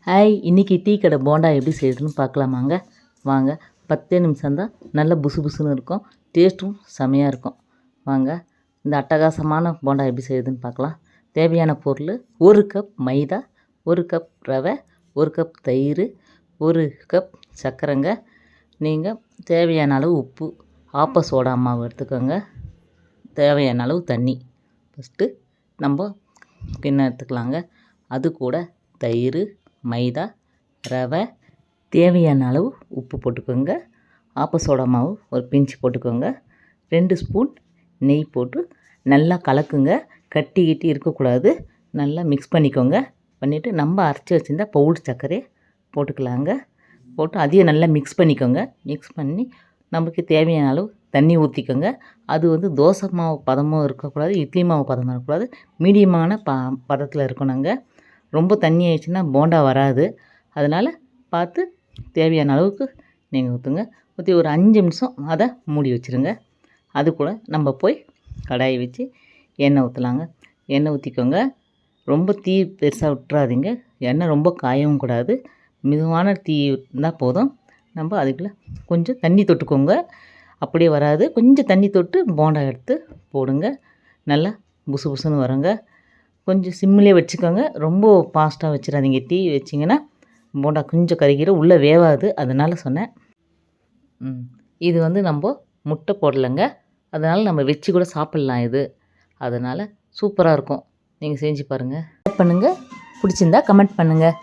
Hi, இன்றைக்கி tea கடை போண்டா எப்படி செய்யுதுன்னு பார்க்கலாமாங்க? வாங்க. 10 நிமிஷம்தான். நல்ல புசு புசுன்னு இருக்கும், டேஸ்ட்டும் செமையாக இருக்கும். வாங்க, இந்த அட்டகாசமான போண்டா எப்படி செய்யுதுன்னு பார்க்கலாம். தேவையான பொருள்: 1 கப் மைதா, 1 கப் ரவை, 1 கப் தயிர், 1 கப் சர்க்கரைங்க. நீங்கள் தேவையான அளவு உப்பு, ஆப்ப சோடா மாவு எடுத்துக்கோங்க. தேவையான அளவு தண்ணி. ஃபஸ்ட்டு நம்ம கிண்ணம் எடுத்துக்கலாங்க. அது கூட தயிர், மைதா, ரவை, தேவையான அளவு உப்பு போட்டுக்கோங்க. ஆப்ப சோடா மாவு ஒரு பிஞ்சு போட்டுக்கோங்க. 2 ஸ்பூன் நெய் போட்டு நல்லா கலக்குங்க. கட்டி இருக்கக்கூடாது. நல்லா மிக்ஸ் பண்ணிக்கோங்க. பண்ணிவிட்டு நம்ம அரைச்சி வச்சுருந்தா பவுடர் சர்க்கரையை போட்டுக்கலாங்க. போட்டு அதையும் நல்லா மிக்ஸ் பண்ணிக்கோங்க. மிக்ஸ் பண்ணி நமக்கு தேவையான அளவு தண்ணி ஊற்றிக்கோங்க. அது தோசை மாவு பதமும் இருக்கக்கூடாது, இட்லி மாவு பதமும் இருக்கக்கூடாது, மீடியமான பதத்தில் இருக்கணுங்க. ரொம்ப தண்ணி ஆயிடுச்சுன்னா போண்டா வராது. அதனால் பார்த்து தேவையான அளவுக்கு நீங்கள் ஊற்றுங்க. ஊற்றி ஒரு 5 நிமிஷம் அதை மூடி வச்சுருங்க. அது கூட நம்ம போய் கடாயை வச்சு எண்ணெய் ஊற்றலாங்க. எண்ணெய் ஊற்றிக்கோங்க. ரொம்ப தீ பெருசாக விட்டுறாதீங்க. எண்ணெய் ரொம்ப காயவும் கூடாது. மிதமான தீ இருந்தால் போதும். நம்ம அதுக்குள்ளே கொஞ்சம் தண்ணி தொட்டுக்கோங்க. அப்படியே வராது, கொஞ்சம் தண்ணி தொட்டு போண்டா எடுத்து போடுங்க. நல்லா புசு புசுன்னு வருங்க. கொஞ்சம் சிம்மிலே வச்சுக்கோங்க. ரொம்ப ஃபாஸ்ட்டாக வச்சிடாதீங்க. தீ வச்சிங்கன்னா போண்டா கொஞ்சம் கருகிரும், உள்ளே வேவாது. அதனால் சொன்னேன். இது நம்ம முட்டை போடலைங்க. அதனால் நம்ம வச்சு கூட சாப்பிட்லாம். இது அதனால் சூப்பராக இருக்கும். நீங்கள் செஞ்சு பாருங்கள். பண்ணுங்கள். பிடிச்சிருந்தா கமெண்ட் பண்ணுங்கள்.